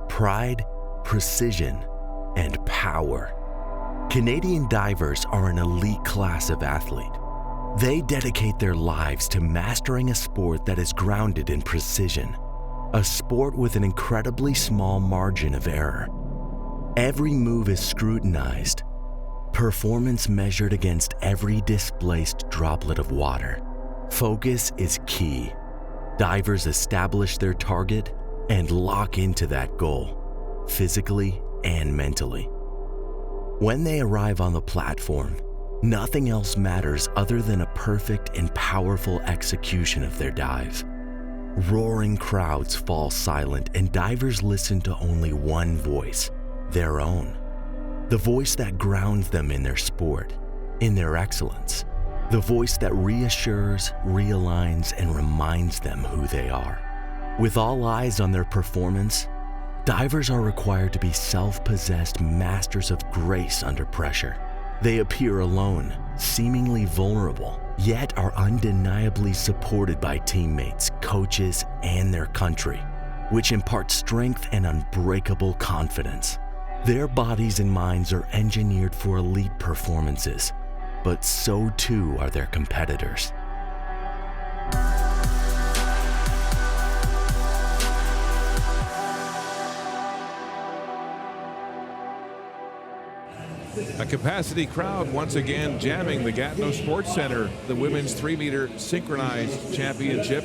pride, precision, and power. Canadian divers are an elite class of athlete. They dedicate their lives to mastering a sport that is grounded in precision, a sport with an incredibly small margin of error. Every move is scrutinized, performance measured against every displaced droplet of water. Focus is key. Divers establish their target and lock into that goal, physically and mentally. When they arrive on the platform, nothing else matters other than a perfect and powerful execution of their dive. Roaring crowds fall silent and divers listen to only one voice, their own. The voice that grounds them in their sport, in their excellence. The voice that reassures, realigns, and reminds them who they are. With all eyes on their performance, divers are required to be self-possessed masters of grace under pressure. They appear alone, seemingly vulnerable, yet are undeniably supported by teammates, coaches, and their country, which impart strength and unbreakable confidence. Their bodies and minds are engineered for elite performances, but so too are their competitors. A capacity crowd once again jamming the Gatineau Sports Centre, the women's 3-meter synchronized championship.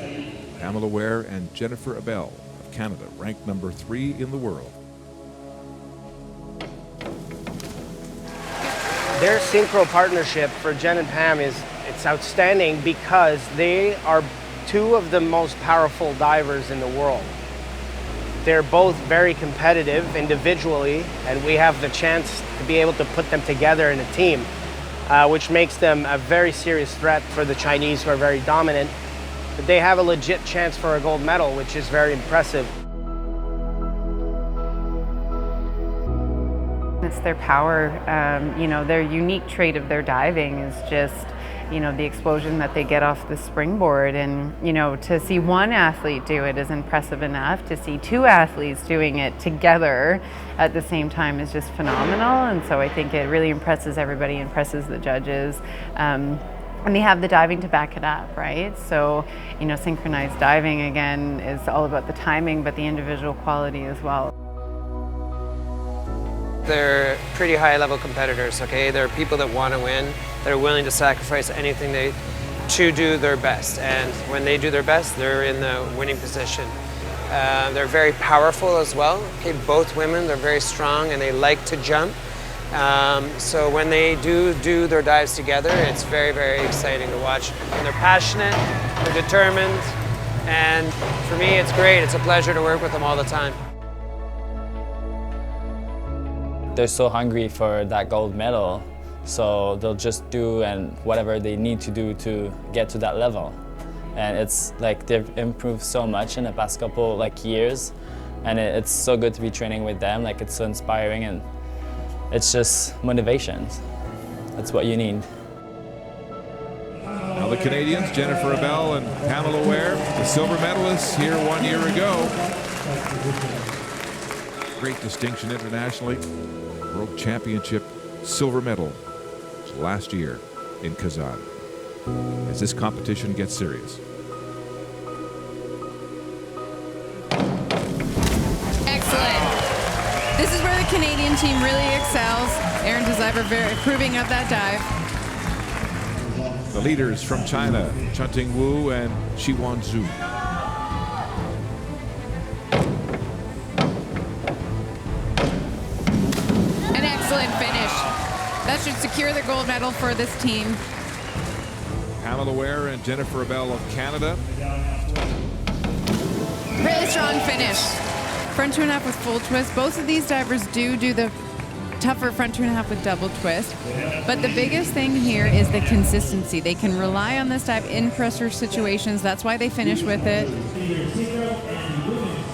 Pamela Ware and Jennifer Abel of Canada, ranked number 3 in the world. Their synchro partnership for Jen and Pam it's outstanding because they are two of the most powerful divers in the world. They're both very competitive individually, and we have the chance to be able to put them together in a team, which makes them a very serious threat for the Chinese, who are very dominant. But they have a legit chance for a gold medal, which is very impressive. It's their power, their unique trait of their diving is just, the explosion that they get off the springboard. And, to see one athlete do it is impressive enough. To see two athletes doing it together at the same time is just phenomenal. And so I think it really impresses everybody, impresses the judges. And they have the diving to back it up, right? So, synchronized diving, again, is all about the timing, but the individual quality as well. They're pretty high-level competitors, okay? They're people that want to win. They're willing to sacrifice anything to do their best. And when they do their best, they're in the winning position. They're very powerful as well. Okay, both women, they're very strong and they like to jump. So when they do their dives together, it's very, very exciting to watch. And they're passionate, they're determined, and for me, it's great. It's a pleasure to work with them all the time. They're so hungry for that gold medal, so they'll just do and whatever they need to do to get to that level. And it's like they've improved so much in the past couple years, and it's so good to be training with them. It's so inspiring, and it's just motivation. That's what you need. Now the Canadians, Jennifer Abel and Pamela Ware, the silver medalists here 1 year ago. Great distinction internationally. World Championship silver medal last year in Kazan. As this competition gets serious. Excellent. This is where the Canadian team really excels. Aaron DeZiver improving up that dive. The leaders from China, Chunting Wu and Shiwan Zhu. Excellent finish. That should secure the gold medal for this team. Pamela Ware and Jennifer Abel of Canada. Really strong finish. Front 2.5 with full twist. Both of these divers do the tougher front 2.5 with double twist. But the biggest thing here is the consistency. They can rely on this dive in pressure situations. That's why they finish with it.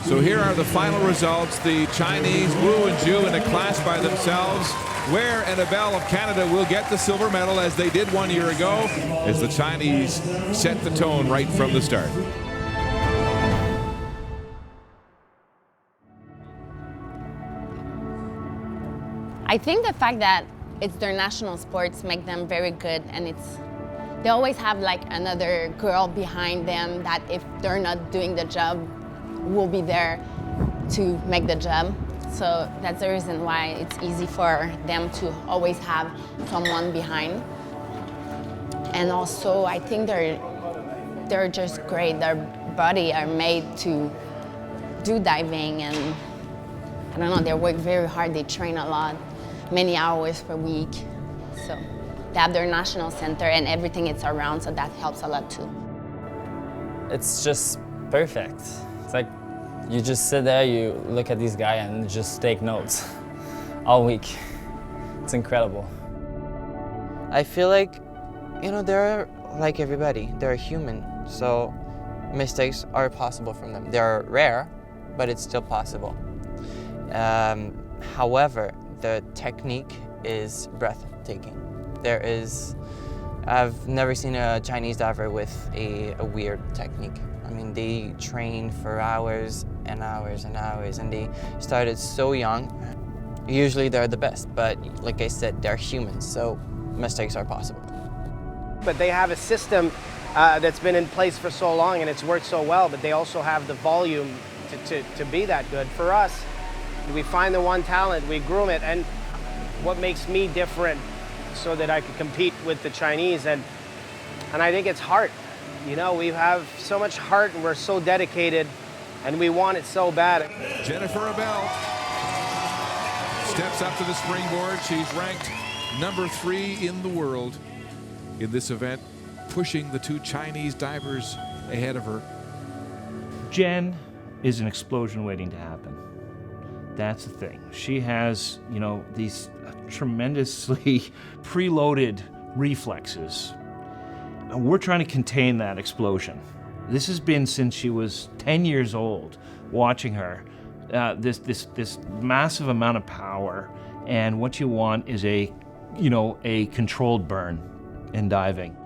So here are the final results. The Chinese, Wu and Zhu, in a class by themselves. Ware and Abel of Canada will get the silver medal, as they did 1 year ago, as the Chinese set the tone right from the start. I think the fact that it's their national sports make them very good, and they always have like another girl behind them that if they're not doing the job, will be there to make the job. So that's the reason why it's easy for them to always have someone behind. And also, I think they're just great. Their body are made to do diving, and I don't know, they work very hard, they train a lot, many hours per week. So they have their national center and everything it's around, so that helps a lot too. It's just perfect. It's like you just sit there, you look at these guys and just take notes all week. It's incredible. I feel like, you know, they're like everybody, they're human, so mistakes are possible from them. They're rare, but it's still possible. However, the technique is breathtaking. I've never seen a Chinese diver with a weird technique. I mean, they train for hours and hours and hours, and they started so young. Usually they're the best, but like I said, they're humans, so mistakes are possible. But they have a system that's been in place for so long and it's worked so well, but they also have the volume to be that good. For us, we find the one talent, we groom it, and what makes me different so that I could compete with the Chinese, and I think it's heart. You know, we have so much heart and we're so dedicated and we want it so bad. Jennifer Abel steps up to the springboard. She's ranked number 3 in the world in this event, pushing the 2 Chinese divers ahead of her. Jen is an explosion waiting to happen. That's the thing. She has, you know, these tremendously preloaded reflexes. And we're trying to contain that explosion. This has been since she was 10 years old, watching her. This massive amount of power, and what you want is a controlled burn in diving.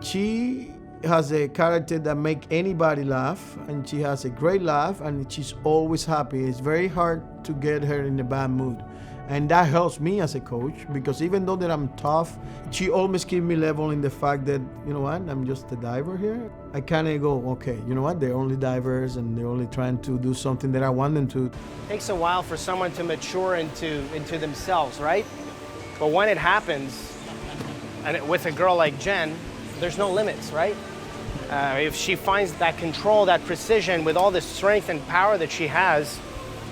She has a character that makes anybody laugh, and she has a great laugh, and she's always happy. It's very hard to get her in a bad mood. And that helps me as a coach, because even though that I'm tough, she always keeps me level in the fact that, you know what, I'm just a diver here. I kind of go, okay, you know what, they're only divers and they're only trying to do something that I want them to. It takes a while for someone to mature into themselves, right? But when it happens, and with a girl like Jen, there's no limits, right? If she finds that control, that precision, with all the strength and power that she has,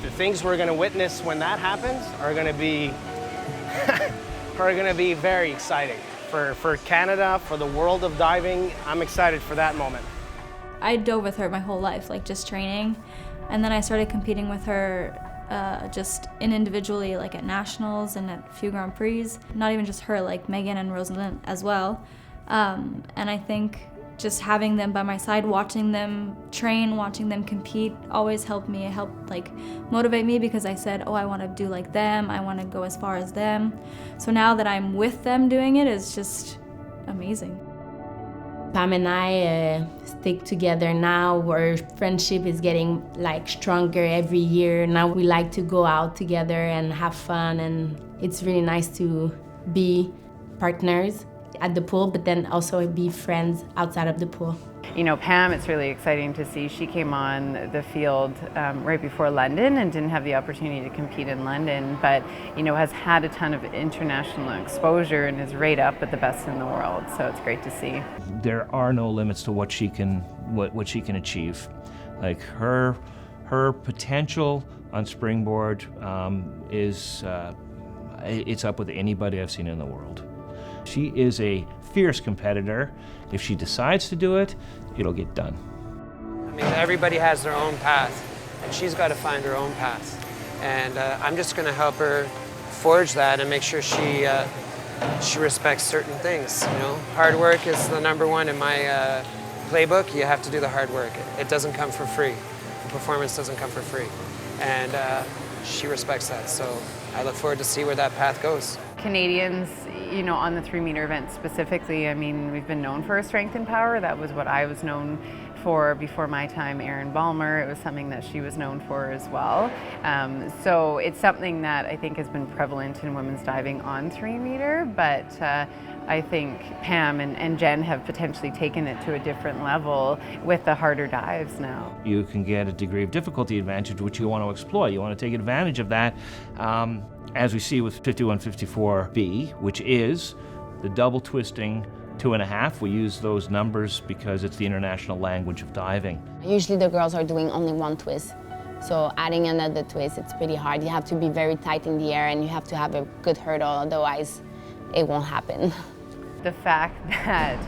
the things we're going to witness when that happens are going to be very exciting for Canada, for the world of diving. I'm excited for that moment. I dove with her my whole life, like just training, and then I started competing with her just individually, like at nationals and at a few Grand Prix. Not even just her, like Megan and Rosalind as well. And I think just having them by my side, watching them train, watching them compete, always helped me. It helped like motivate me, because I said, oh, I want to do like them, I want to go as far as them. So now that I'm with them doing it, it's just amazing. Pam and I stick together now. Our friendship is getting like stronger every year. Now we like to go out together and have fun, and it's really nice to be partners at the pool, but then also be friends outside of the pool. You know, Pam, it's really exciting to see. She came on the field right before London and didn't have the opportunity to compete in London, but, you know, has had a ton of international exposure and is right up at the best in the world. So it's great to see. There are no limits to what she can achieve. Like her potential on springboard is it's up with anybody I've seen in the world. She is a fierce competitor. If she decides to do it, it'll get done. I mean, everybody has their own path, and she's got to find her own path. And I'm just going to help her forge that and make sure she respects certain things. You know, hard work is the #1 in my playbook. You have to do the hard work. It doesn't come for free. Performance doesn't come for free, and she respects that. So I look forward to see where that path goes. Canadians, you know, on the 3-meter event specifically, I mean, we've been known for our strength and power. That was what I was known before my time, Erin Balmer. It was something that she was known for as well. So it's something that I think has been prevalent in women's diving on 3 meter, but I think Pam and Jen have potentially taken it to a different level with the harder dives now. You can get a degree of difficulty advantage which you want to exploit. You want to take advantage of that, as we see with 5154B, which is the double twisting 2.5. We use those numbers because it's the international language of diving. Usually the girls are doing only 1 twist. So adding another twist, it's pretty hard. You have to be very tight in the air and you have to have a good hurdle, otherwise it won't happen. The fact that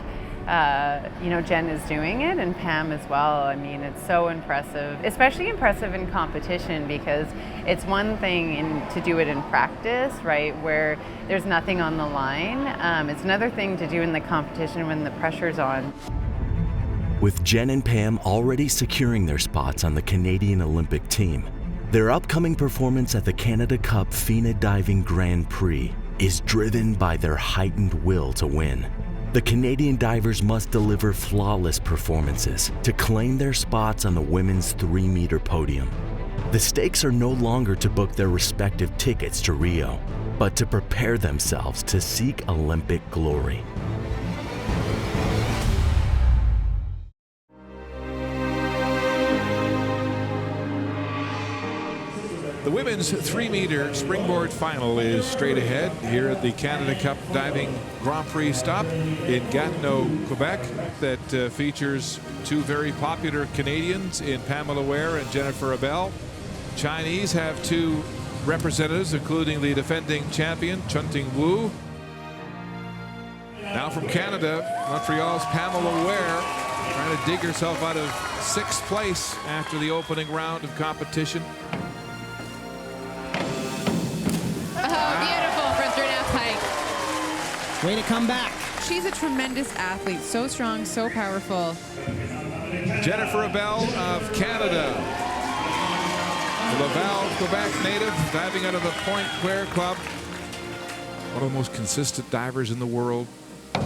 Jen is doing it and Pam as well, I mean, it's so impressive, especially impressive in competition, because it's one thing to do it in practice, right, where there's nothing on the line. It's another thing to do in the competition when the pressure's on. With Jen and Pam already securing their spots on the Canadian Olympic team, their upcoming performance at the Canada Cup FINA Diving Grand Prix is driven by their heightened will to win. The Canadian divers must deliver flawless performances to claim their spots on the women's 3 meter podium. The stakes are no longer to book their respective tickets to Rio, but to prepare themselves to seek Olympic glory. The women's 3 meter springboard final is straight ahead here at the Canada Cup Diving Grand Prix stop in Gatineau, Quebec, that features 2 very popular Canadians in Pamela Ware and Jennifer Abel. Chinese have 2 representatives, including the defending champion, Chunting Wu. Now from Canada, Montreal's Pamela Ware trying to dig herself out of 6th place after the opening round of competition. Way to come back. She's a tremendous athlete, so strong, so powerful. Jennifer Abel of Canada. The Laval, Quebec native, diving out of the Point Claire Club. One of the most consistent divers in the world. Oh,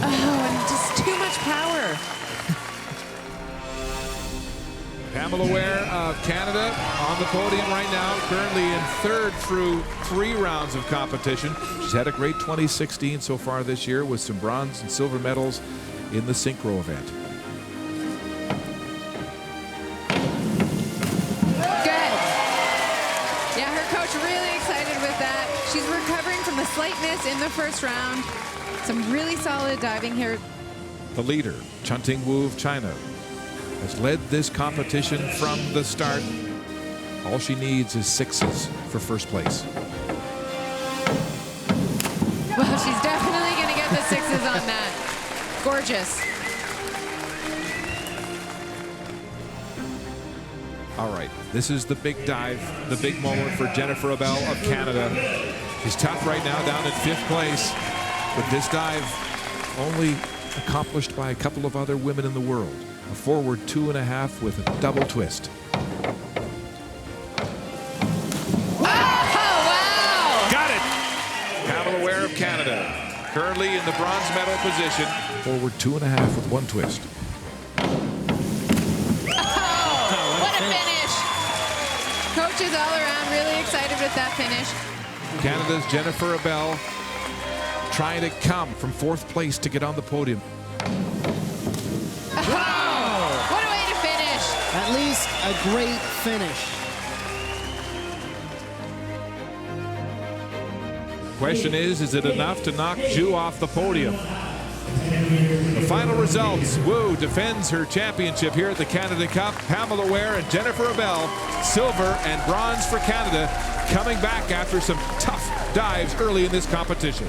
and just too much power. Pamela Ware of Canada on the podium right now, currently in 3rd through 3 rounds of competition. She's had a great 2016 so far this year with some bronze and silver medals in the synchro event. Good. Yeah, her coach really excited with that. She's recovering from the slight miss in the 1st round. Some really solid diving here. The leader, Chunting Wu of China, has led this competition from the start. All she needs is 6s for 1st place. Well, she's definitely going to get the 6s on that. Gorgeous. All right, this is the big dive, the big moment for Jennifer Abel of Canada. She's tough right now, down in 5th place, but this dive only accomplished by a couple of other women in the world. A forward 2.5 with a double twist. Oh, wow! Got it! Pamela Ware of Canada, currently in the bronze medal position. Forward 2.5 with 1 twist. Oh, what a finish! Coaches all around really excited with that finish. Canada's Jennifer Abel trying to come from 4th place to get on the podium. What a way to finish! At least a great finish. Question is it enough to knock Zhu off the podium? The final results, Wu defends her championship here at the Canada Cup. Pamela Ware and Jennifer Abel, silver and bronze for Canada, coming back after some tough dives early in this competition.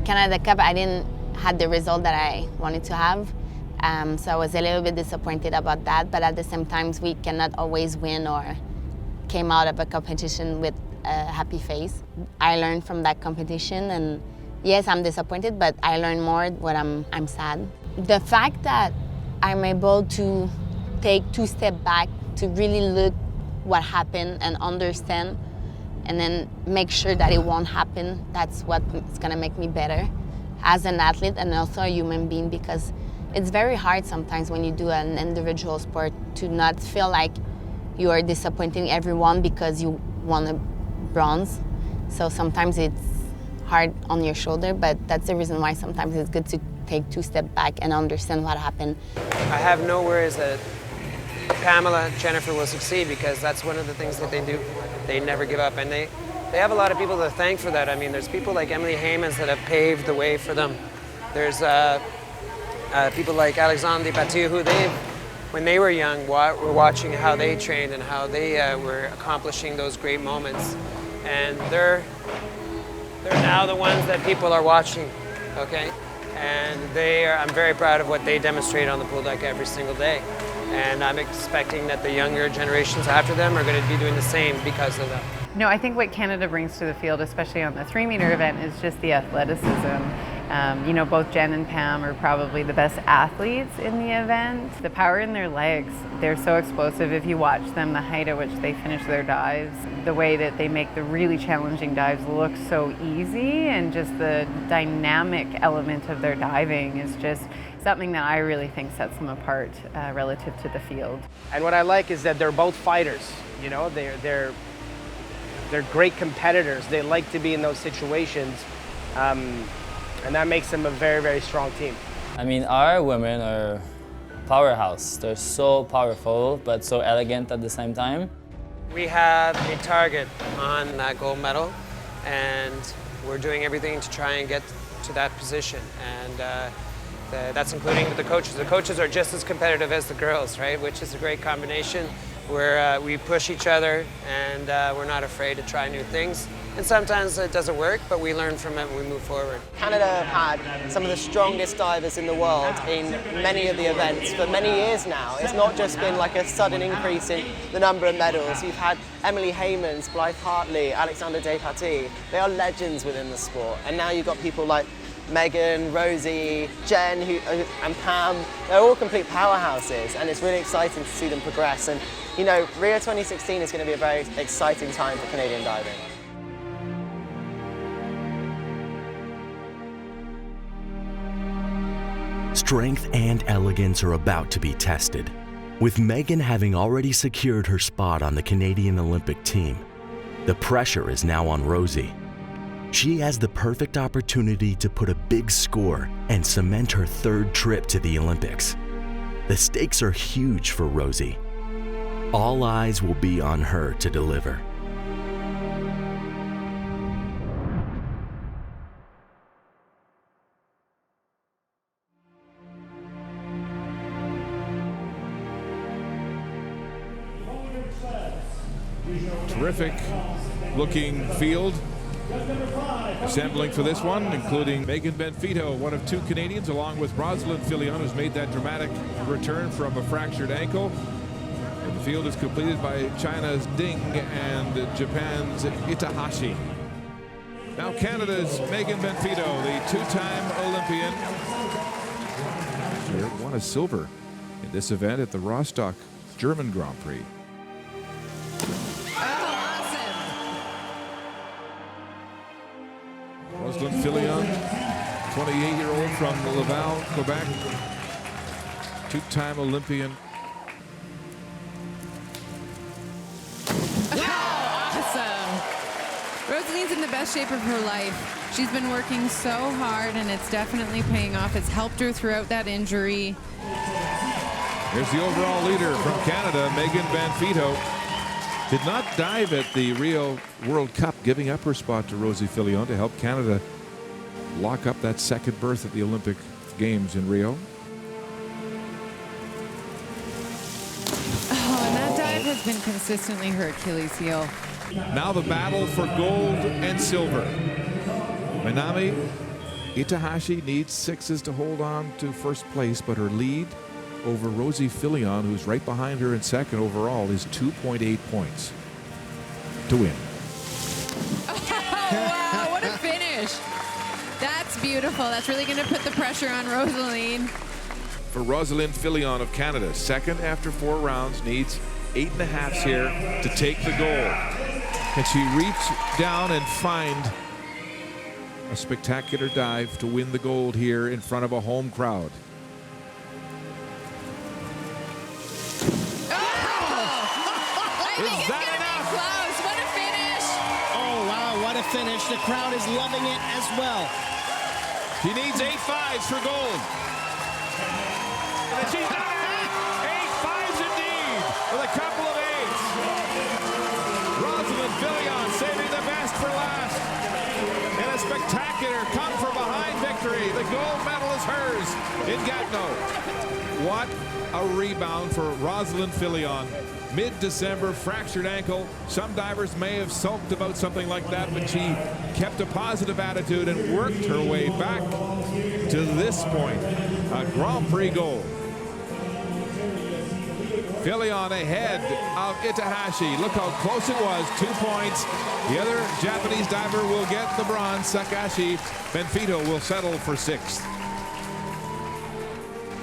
Canada Cup, I didn't have the result that I wanted to have. So I was a little bit disappointed about that, but at the same time, we cannot always win or came out of a competition with a happy face. I learned from that competition, and yes, I'm disappointed, but I learned more when I'm sad. The fact that I'm able to take 2 steps back to really look what happened and understand, and then make sure that it won't happen. That's what's gonna make me better as an athlete and also a human being, because it's very hard sometimes when you do an individual sport to not feel like you are disappointing everyone because you won a bronze. So sometimes it's hard on your shoulder, but that's the reason why sometimes it's good to take 2 steps back and understand what happened. I have no worries that Pamela, Jennifer will succeed, because that's one of the things that they do. They never give up, and they have a lot of people to thank for that. I mean, there's people like Emily Haymans that have paved the way for them. There's people like Alexandre Patou, who when they were young, were watching how they trained and how they were accomplishing those great moments. And they're now the ones that people are watching, okay? And I'm very proud of what they demonstrate on the pool deck every single day. And I'm expecting that the younger generations after them are going to be doing the same because of that. No, I think what Canada brings to the field, especially on the 3-meter event, is just the athleticism. You know, both Jen and Pam are probably the best athletes in the event. The power in their legs, they're so explosive. If you watch them, the height at which they finish their dives, the way that they make the really challenging dives look so easy, and just the dynamic element of their diving is just something that I really think sets them apart relative to the field. And what I like is that they're both fighters. You know, they're great competitors. They like to be in those situations, and that makes them a very, very strong team. I mean, our women are powerhouse. They're so powerful, but so elegant at the same time. We have a target on that gold medal, and we're doing everything to try and get to that position. And that's including the coaches. The coaches are just as competitive as the girls, right? Which is a great combination where we push each other, and we're not afraid to try new things. And sometimes it doesn't work, but we learn from it and we move forward. Canada have had some of the strongest divers in the world in many of the events for many years now. It's not just been like a sudden increase in the number of medals. You've had Emily Haymans, Blythe Hartley, Alexandre Despatie. They are legends within the sport. And now you've got people like Megan, Rosie, Jen, and Pam. They're all complete powerhouses, and it's really exciting to see them progress. And you know, Rio 2016 is going to be a very exciting time for Canadian diving. Strength and elegance are about to be tested. With Megan having already secured her spot on the Canadian Olympic team, the pressure is now on Rosie. She has the perfect opportunity to put a big score and cement her 3rd trip to the Olympics. The stakes are huge for Rosie. All eyes will be on her to deliver. Terrific looking field assembling for this one, including Megan Benfito, one of 2 Canadians, along with Rosalind Filion, who's made that dramatic return from a fractured ankle. And the field is completed by China's Ding and Japan's Itahashi. Now Canada's Megan Benfito, the 2-time Olympian. She won a silver in this event at the Rostock German Grand Prix. Rosalind Filion, 28-year-old from Laval, Quebec, 2-time Olympian. Awesome. Rosaline's in the best shape of her life. She's been working so hard, and it's definitely paying off. It's helped her throughout that injury. Here's the overall leader from Canada, Megan Benfito. Did not dive at the Rio World Cup, giving up her spot to Rosie Filion to help Canada lock up that 2nd berth at the Olympic Games in Rio. Oh, and that dive has been consistently her Achilles heel. Now the battle for gold and silver. Minami Itahashi needs 6s to hold on to 1st place, but her lead over Rosie Filion, who's right behind her in 2nd overall, is 2.8 points to win. Oh, wow, what a finish. That's beautiful. That's really going to put the pressure on Rosaline. for Rosalind Filion of Canada. Second after 4 rounds, needs 8.5 here to take the gold. Can she reach down and find a spectacular dive to win the gold here in front of a home crowd? Is that enough? Close. What a finish. Oh, wow, what a finish. The crowd is loving it as well. She needs 8 5s for gold. And she's done it! 8 5s indeed, with a couple of 8s. Rosalind Filion saving the best for last. In a spectacular come-from-behind victory. The gold medal is hers in Gatineau. What a rebound for Rosalind Filion. Mid-December, fractured ankle. Some divers may have sulked about something like that, but she kept a positive attitude and worked her way back to this point. A Grand Prix gold. Filion ahead of Itahashi. Look how close it was, 2 points. The other Japanese diver will get the bronze. Sakashi Benfito will settle for 6th.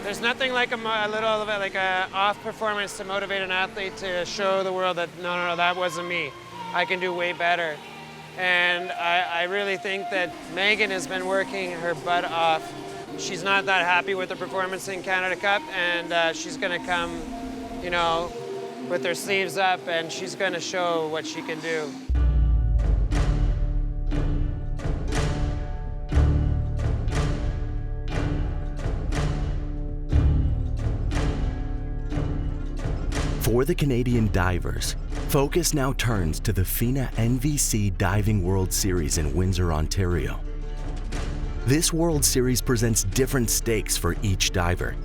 There's nothing like a little of it, like a off performance to motivate an athlete to show the world that no, that wasn't me. I can do way better. And I really think that Megan has been working her butt off. She's not that happy with her performance in Canada Cup, and she's going to come, you know, with her sleeves up, and she's going to show what she can do. For the Canadian divers, focus now turns to the FINA NVC Diving World Series in Windsor, Ontario. This World Series presents different stakes for each diver.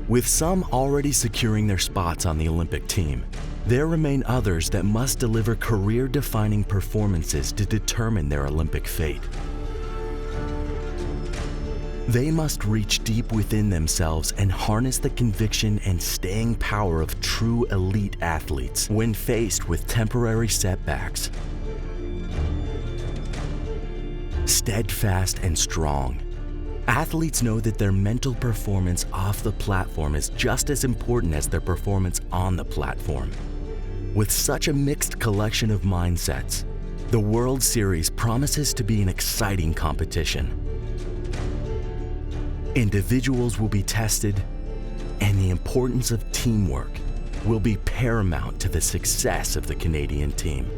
With some already securing their spots on the Olympic team, there remain others that must deliver career-defining performances to determine their Olympic fate. They must reach deep within themselves and harness the conviction and staying power of true elite athletes when faced with temporary setbacks. Steadfast and strong, athletes know that their mental performance off the platform is just as important as their performance on the platform. With such a mixed collection of mindsets, the World Series promises to be an exciting competition. Individuals will be tested, and the importance of teamwork will be paramount to the success of the Canadian team.